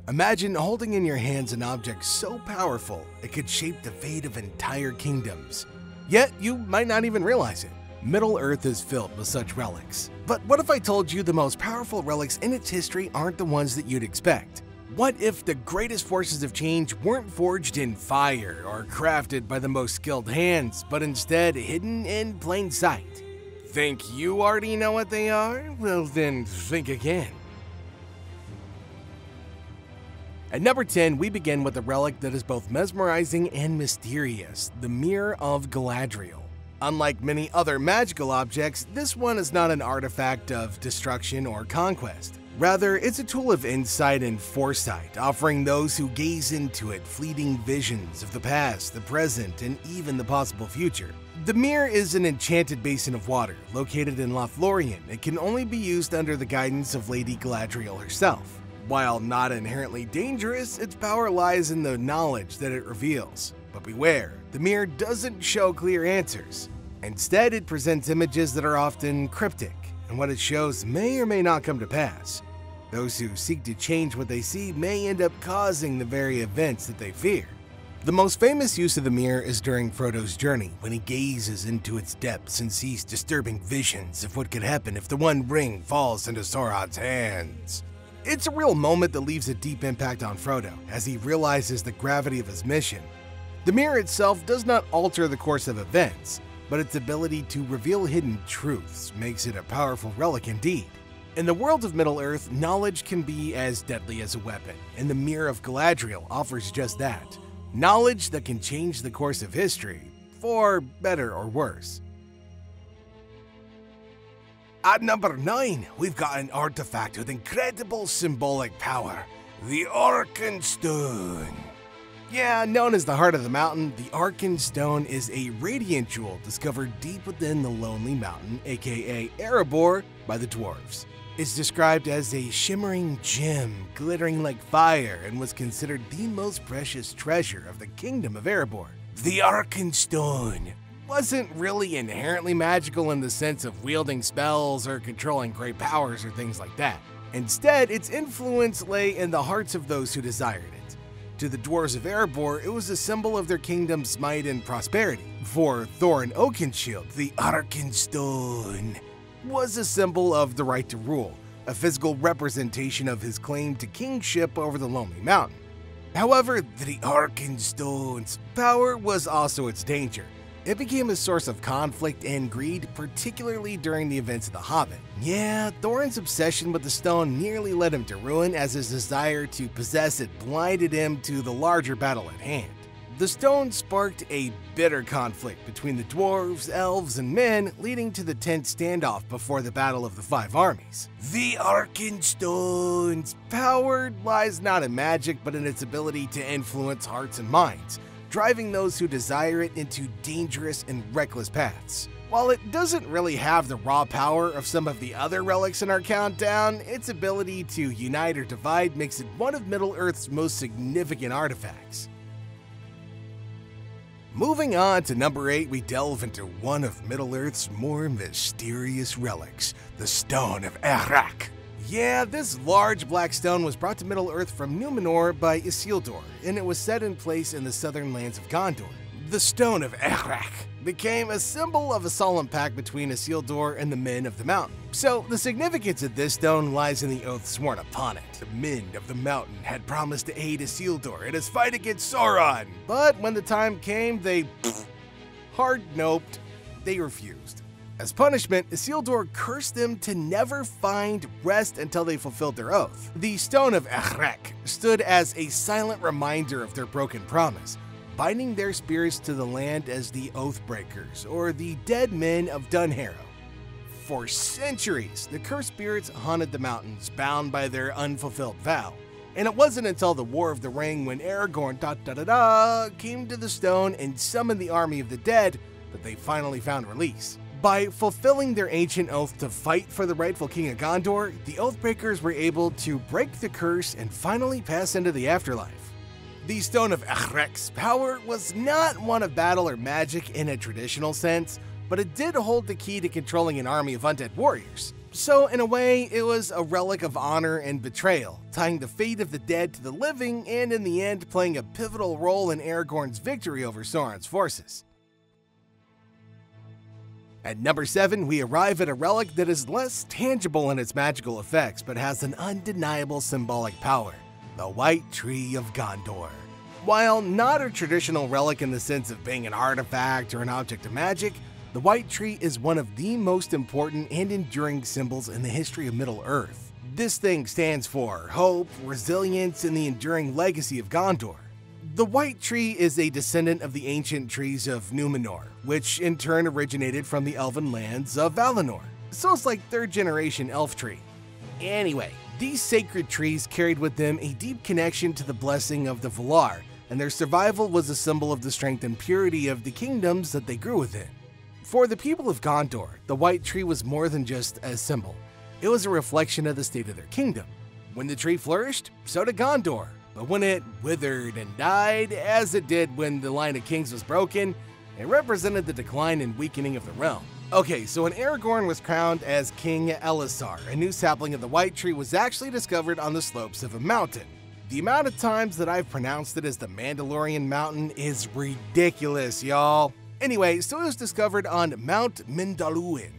Imagine holding in your hands an object so powerful it could shape the fate of entire kingdoms. Yet you might not even realize it. Middle-earth is filled with such relics. But what if I told you the most powerful relics in its history aren't the ones that you'd expect? What if the greatest forces of change weren't forged in fire or crafted by the most skilled hands, but instead hidden in plain sight? Think you already know what they are? Well then, think again. At number 10, we begin with a relic that is both mesmerizing and mysterious, the Mirror of Galadriel. Unlike many other magical objects, this one is not an artifact of destruction or conquest. Rather, it's a tool of insight and foresight, offering those who gaze into it fleeting visions of the past, the present, and even the possible future. The mirror is an enchanted basin of water located in Lothlorien. It can only be used under the guidance of Lady Galadriel herself. While not inherently dangerous, its power lies in the knowledge that it reveals. But beware, the mirror doesn't show clear answers. Instead, it presents images that are often cryptic, and what it shows may or may not come to pass. Those who seek to change what they see may end up causing the very events that they fear. The most famous use of the mirror is during Frodo's journey, when he gazes into its depths and sees disturbing visions of what could happen if the One Ring falls into Sauron's hands. It's a real moment that leaves a deep impact on Frodo, as he realizes the gravity of his mission. The mirror itself does not alter the course of events, but its ability to reveal hidden truths makes it a powerful relic indeed. In the world of Middle-earth, knowledge can be as deadly as a weapon, and the Mirror of Galadriel offers just that. Knowledge that can change the course of history, for better or worse. At number 9, we've got an artifact with incredible symbolic power, the Arin Stone. Yeah, known as the Heart of the Mountain, the Arin Stone is a radiant jewel discovered deep within the Lonely Mountain, aka Erebor, by the dwarves. It's described as a shimmering gem, glittering like fire, and was considered the most precious treasure of the Kingdom of Erebor. The Arin Stone wasn't really inherently magical in the sense of wielding spells or controlling great powers or things like that. Instead, its influence lay in the hearts of those who desired it. To the dwarves of Erebor, it was a symbol of their kingdom's might and prosperity. For Thorin Oakenshield, the Arin Stone was a symbol of the right to rule, a physical representation of his claim to kingship over the Lonely Mountain. However, the Arin Stone's power was also its danger. It became a source of conflict and greed, particularly during the events of The Hobbit. Yeah, Thorin's obsession with the stone nearly led him to ruin, as his desire to possess it blinded him to the larger battle at hand. The stone sparked a bitter conflict between the dwarves, elves, and men, leading to the tense standoff before the Battle of the Five Armies. The Arin Stone's power lies not in magic, but in its ability to influence hearts and minds, driving those who desire it into dangerous and reckless paths. While it doesn't really have the raw power of some of the other relics in our countdown, its ability to unite or divide makes it one of Middle-earth's most significant artifacts. Moving on to number 8, we delve into one of Middle-earth's more mysterious relics, the Stone of Arak. Yeah, this large black stone was brought to Middle-earth from Numenor by Isildur, and it was set in place in the southern lands of Gondor. The Stone of Arak became a symbol of a solemn pact between Isildur and the men of the mountain. So, the significance of this stone lies in the oath sworn upon it. The men of the mountain had promised to aid Isildur in his fight against Sauron, but when the time came, they hard-noped. They refused. As punishment, Isildur cursed them to never find rest until they fulfilled their oath. The Stone of Arak stood as a silent reminder of their broken promise, binding their spirits to the land as the Oathbreakers, or the dead men of Dunharrow. For centuries, the cursed spirits haunted the mountains, bound by their unfulfilled vow. And it wasn't until the War of the Ring when Aragorn came to the stone and summoned the army of the dead that they finally found release. By fulfilling their ancient oath to fight for the rightful king of Gondor, the Oathbreakers were able to break the curse and finally pass into the afterlife. The Stone of Arak's power was not one of battle or magic in a traditional sense, but it did hold the key to controlling an army of undead warriors. So in a way, it was a relic of honor and betrayal, tying the fate of the dead to the living and in the end playing a pivotal role in Aragorn's victory over Sauron's forces. At number 7, we arrive at a relic that is less tangible in its magical effects but has an undeniable symbolic power, the White Tree of Gondor. While not a traditional relic in the sense of being an artifact or an object of magic, the White Tree is one of the most important and enduring symbols in the history of Middle-earth. This thing stands for hope, resilience, and the enduring legacy of Gondor. The White Tree is a descendant of the ancient trees of Numenor, which in turn originated from the elven lands of Valinor. So it's like third-generation elf tree. Anyway, these sacred trees carried with them a deep connection to the blessing of the Valar, and their survival was a symbol of the strength and purity of the kingdoms that they grew within. For the people of Gondor, the White Tree was more than just a symbol. It was a reflection of the state of their kingdom. When the tree flourished, so did Gondor. But when it withered and died, as it did when the line of kings was broken, it represented the decline and weakening of the realm. Okay, so when Aragorn was crowned as King Elessar, a new sapling of the White Tree was actually discovered on the slopes of a mountain. The amount of times that I've pronounced it as the Mandalorian Mountain is ridiculous, y'all. Anyway, so it was discovered on Mount Mindalluin,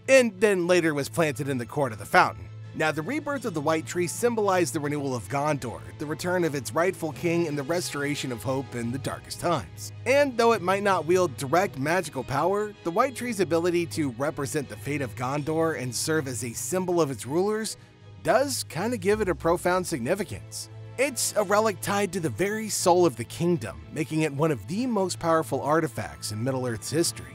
and then later was planted in the court of the fountain. Now, the rebirth of the White Tree symbolized the renewal of Gondor, the return of its rightful king, and the restoration of hope in the darkest times. And though it might not wield direct magical power, the White Tree's ability to represent the fate of Gondor and serve as a symbol of its rulers does kind of give it a profound significance. It's a relic tied to the very soul of the kingdom, making it one of the most powerful artifacts in Middle-earth's history.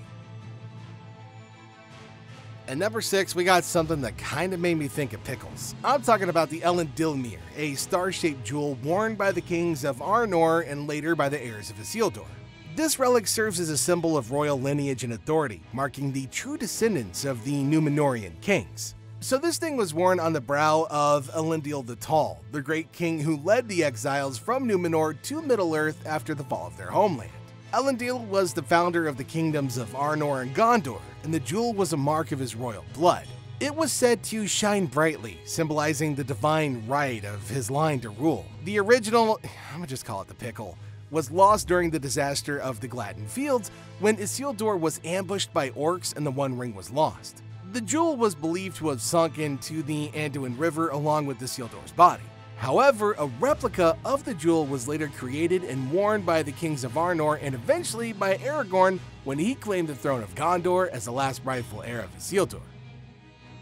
At number 6, we got something that kind of made me think of pickles. I'm talking about the Elendil, a star-shaped jewel worn by the kings of Arnor and later by the heirs of Isildur. This relic serves as a symbol of royal lineage and authority, marking the true descendants of the Númenórean kings. So this thing was worn on the brow of Elendil the Tall, the great king who led the exiles from Númenor to Middle-earth after the fall of their homeland. Elendil was the founder of the kingdoms of Arnor and Gondor, and the jewel was a mark of his royal blood. It was said to shine brightly, symbolizing the divine right of his line to rule. The original, I'm gonna just call it the pickle, was lost during the disaster of the Gladden Fields when Isildur was ambushed by orcs and the One Ring was lost. The jewel was believed to have sunk into the Anduin River along with Isildur's body. However, a replica of the jewel was later created and worn by the kings of Arnor and eventually by Aragorn when he claimed the throne of Gondor as the last rightful heir of Isildur.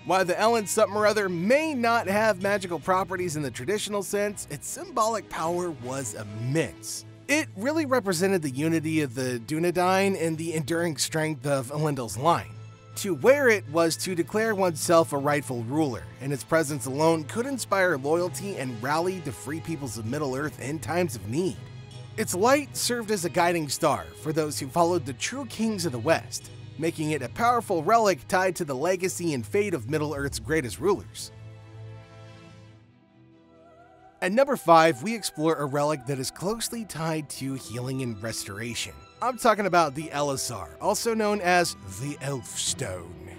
While the Ellen something or other may not have magical properties in the traditional sense, its symbolic power was immense. It really represented the unity of the Dunedain and the enduring strength of Elendil's line. To wear it was to declare oneself a rightful ruler, and its presence alone could inspire loyalty and rally the free peoples of Middle-earth in times of need. Its light served as a guiding star for those who followed the true kings of the West, making it a powerful relic tied to the legacy and fate of Middle-earth's greatest rulers. At number 5, we explore a relic that is closely tied to healing and restoration. I'm talking about the Elessar, also known as the Elf Stone.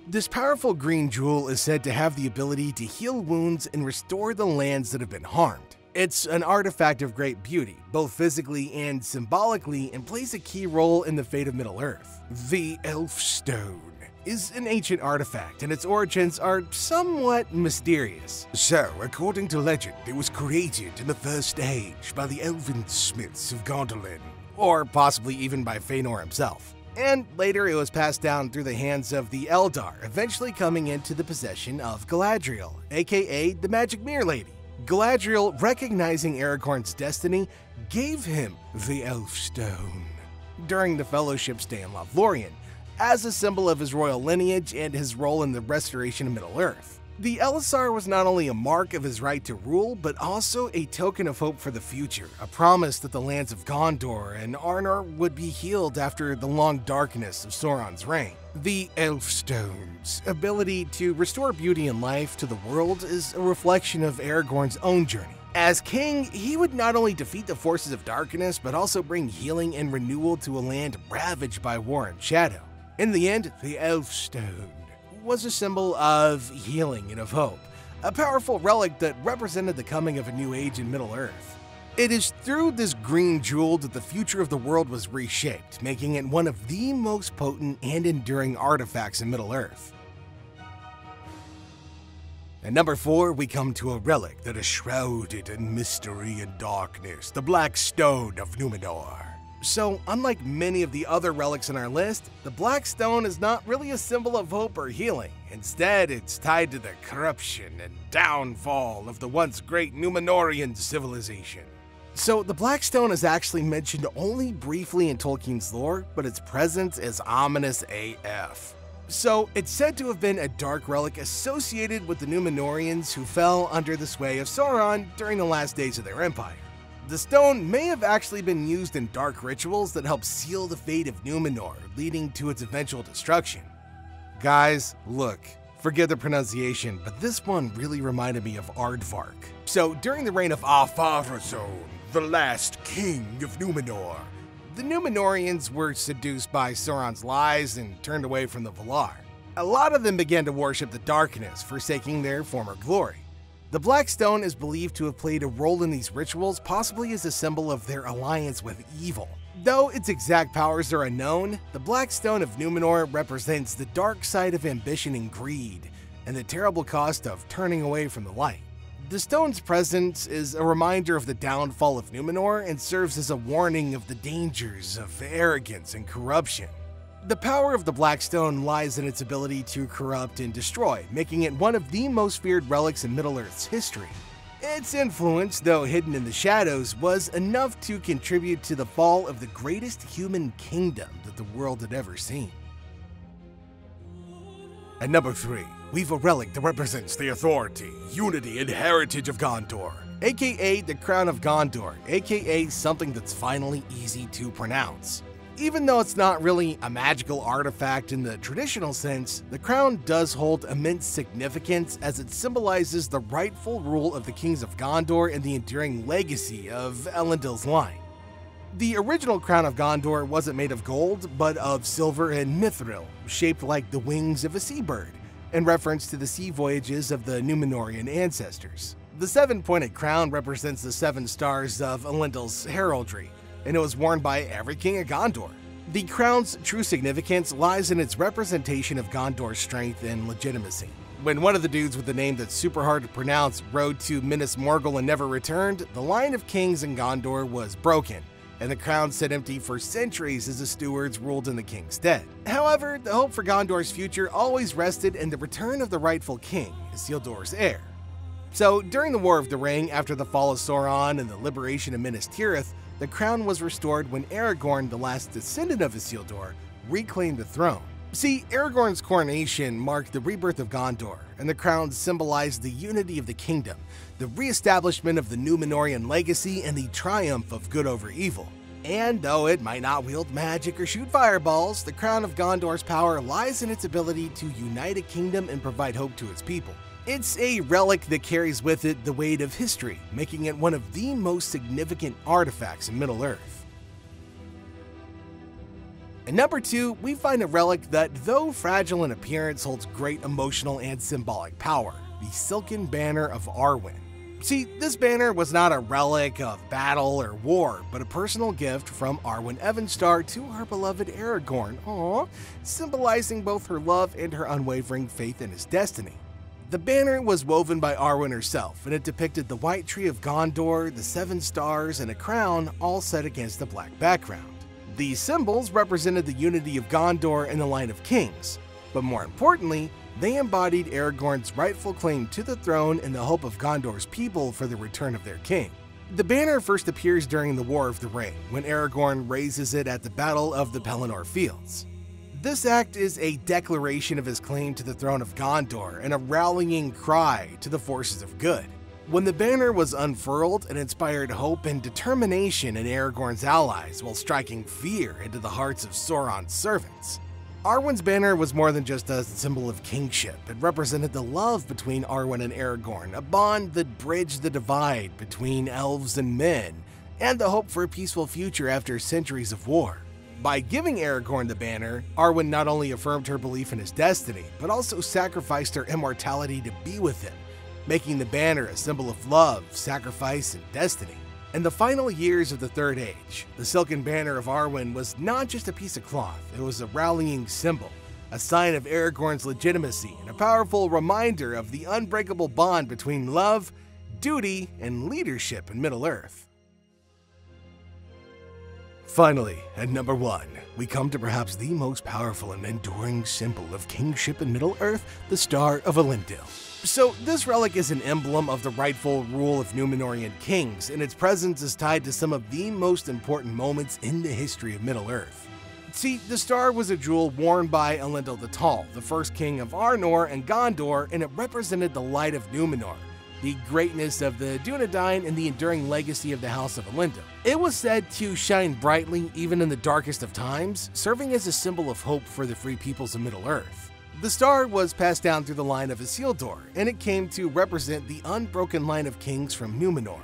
This powerful green jewel is said to have the ability to heal wounds and restore the lands that have been harmed. It's an artifact of great beauty, both physically and symbolically, and plays a key role in the fate of Middle-earth. The Elf Stone is an ancient artifact, and its origins are somewhat mysterious. So, according to legend, it was created in the First Age by the elven smiths of Gondolin, or possibly even by Fëanor himself. And later it was passed down through the hands of the Eldar, eventually coming into the possession of Galadriel, aka the Magic Mirror Lady. Galadriel, recognizing Aragorn's destiny, gave him the Elf Stone during the Fellowship's stay in Lothlorien, as a symbol of his royal lineage and his role in the restoration of Middle-earth. The Elessar was not only a mark of his right to rule, but also a token of hope for the future, a promise that the lands of Gondor and Arnor would be healed after the long darkness of Sauron's reign. The Elf Stone's ability to restore beauty and life to the world is a reflection of Aragorn's own journey. As king, he would not only defeat the forces of darkness, but also bring healing and renewal to a land ravaged by war and shadow. In the end, the Elf Stone was a symbol of healing and of hope, a powerful relic that represented the coming of a new age in Middle-earth. It is through this green jewel that the future of the world was reshaped, making it one of the most potent and enduring artifacts in Middle-earth. At number 4, we come to a relic that is shrouded in mystery and darkness, the Blackstone of Numenor. So, unlike many of the other relics in our list, the Blackstone is not really a symbol of hope or healing. Instead, it's tied to the corruption and downfall of the once great Numenorian civilization. So, the Blackstone is actually mentioned only briefly in Tolkien's lore, but its presence is ominous AF. So, it's said to have been a dark relic associated with the Numenorians who fell under the sway of Sauron during the last days of their empire. The stone may have actually been used in dark rituals that helped seal the fate of Numenor, leading to its eventual destruction. Guys, look, forgive the pronunciation, but this one really reminded me of Aardvark. So, during the reign of Ar-Pharazôn, the last king of Numenor, the Numenorians were seduced by Sauron's lies and turned away from the Valar. A lot of them began to worship the darkness, forsaking their former glory. The Blackstone is believed to have played a role in these rituals, possibly as a symbol of their alliance with evil. Though its exact powers are unknown, the Blackstone of Numenor represents the dark side of ambition and greed, and the terrible cost of turning away from the light. The stone's presence is a reminder of the downfall of Numenor and serves as a warning of the dangers of arrogance and corruption. The power of the Blackstone lies in its ability to corrupt and destroy, making it one of the most feared relics in Middle-earth's history. Its influence, though hidden in the shadows, was enough to contribute to the fall of the greatest human kingdom that the world had ever seen. At number 3, we've a relic that represents the authority, unity, and heritage of Gondor, aka the Crown of Gondor, aka something that's finally easy to pronounce. Even though it's not really a magical artifact in the traditional sense, the crown does hold immense significance as it symbolizes the rightful rule of the kings of Gondor and the enduring legacy of Elendil's line. The original Crown of Gondor wasn't made of gold, but of silver and mithril, shaped like the wings of a seabird, in reference to the sea voyages of the Numenorian ancestors. The 7-pointed crown represents the 7 stars of Elendil's heraldry, and it was worn by every king of Gondor. The crown's true significance lies in its representation of Gondor's strength and legitimacy. When one of the dudes with the name that's super hard to pronounce rode to Minas Morgul and never returned, the line of kings in Gondor was broken, and the crown sat empty for centuries as the stewards ruled in the king's stead. However, the hope for Gondor's future always rested in the return of the rightful king, Isildur's heir. So, during the War of the Ring, after the fall of Sauron and the liberation of Minas Tirith, the crown was restored when Aragorn, the last descendant of Isildur, reclaimed the throne. See, Aragorn's coronation marked the rebirth of Gondor, and the crown symbolized the unity of the kingdom, the re-establishment of the Numenorian legacy, and the triumph of good over evil. And though it might not wield magic or shoot fireballs, the Crown of Gondor's power lies in its ability to unite a kingdom and provide hope to its people. It's a relic that carries with it the weight of history, making it one of the most significant artifacts in Middle-earth. At number 2, we find a relic that, though fragile in appearance, holds great emotional and symbolic power, the Silken Banner of Arwin. See, this banner was not a relic of battle or war, but a personal gift from Arwen Evenstar to her beloved Aragorn, symbolizing both her love and her unwavering faith in his destiny. The banner was woven by Arwen herself, and it depicted the White Tree of Gondor, the 7 stars, and a crown, all set against a black background. These symbols represented the unity of Gondor and the line of kings, but more importantly, they embodied Aragorn's rightful claim to the throne and the hope of Gondor's people for the return of their king. The banner first appears during the War of the Ring, when Aragorn raises it at the Battle of the Pelennor Fields. This act is a declaration of his claim to the throne of Gondor and a rallying cry to the forces of good. When the banner was unfurled, it inspired hope and determination in Aragorn's allies while striking fear into the hearts of Sauron's servants. Arwen's banner was more than just a symbol of kingship. It represented the love between Arwen and Aragorn, a bond that bridged the divide between elves and men, and the hope for a peaceful future after centuries of war. By giving Aragorn the banner, Arwen not only affirmed her belief in his destiny, but also sacrificed her immortality to be with him, making the banner a symbol of love, sacrifice, and destiny. In the final years of the Third Age, the silken banner of Arwen was not just a piece of cloth, it was a rallying symbol, a sign of Aragorn's legitimacy and a powerful reminder of the unbreakable bond between love, duty, and leadership in Middle-earth. Finally, at number 1, we come to perhaps the most powerful and enduring symbol of kingship in Middle-earth, the Star of Elendil. So, this relic is an emblem of the rightful rule of Númenórean kings, and its presence is tied to some of the most important moments in the history of Middle-earth. See, the star was a jewel worn by Elendil the Tall, the first king of Arnor and Gondor, and it represented the light of Númenor, the greatness of the Dúnedain, and the enduring legacy of the House of Elendil. It was said to shine brightly even in the darkest of times, serving as a symbol of hope for the free peoples of Middle-earth. The star was passed down through the line of Isildur, and it came to represent the unbroken line of kings from Númenor.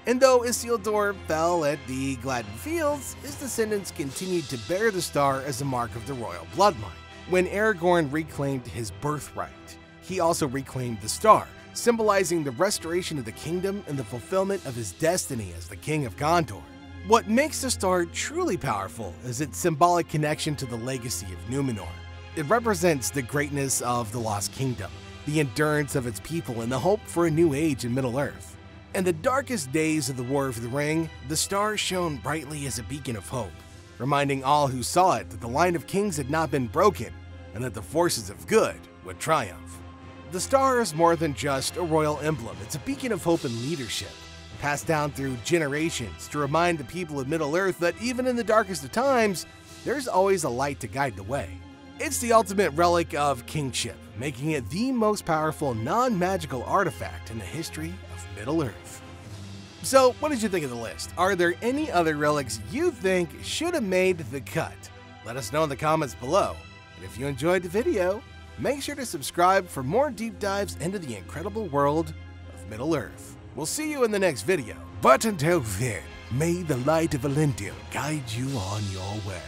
And though Isildur fell at the Gladden Fields, his descendants continued to bear the star as a mark of the royal bloodline. When Aragorn reclaimed his birthright, he also reclaimed the star, symbolizing the restoration of the kingdom and the fulfillment of his destiny as the King of Gondor. What makes the star truly powerful is its symbolic connection to the legacy of Númenor. It represents the greatness of the Lost Kingdom, the endurance of its people, and the hope for a new age in Middle-earth. In the darkest days of the War of the Ring, the star shone brightly as a beacon of hope, reminding all who saw it that the line of kings had not been broken and that the forces of good would triumph. The star is more than just a royal emblem, it's a beacon of hope and leadership, passed down through generations to remind the people of Middle-earth that even in the darkest of times, there's always a light to guide the way. It's the ultimate relic of kingship, making it the most powerful non-magical artifact in the history of Middle-earth. So, what did you think of the list? Are there any other relics you think should have made the cut? Let us know in the comments below. And if you enjoyed the video, make sure to subscribe for more deep dives into the incredible world of Middle-earth. We'll see you in the next video. But until then, may the light of Elendil guide you on your way.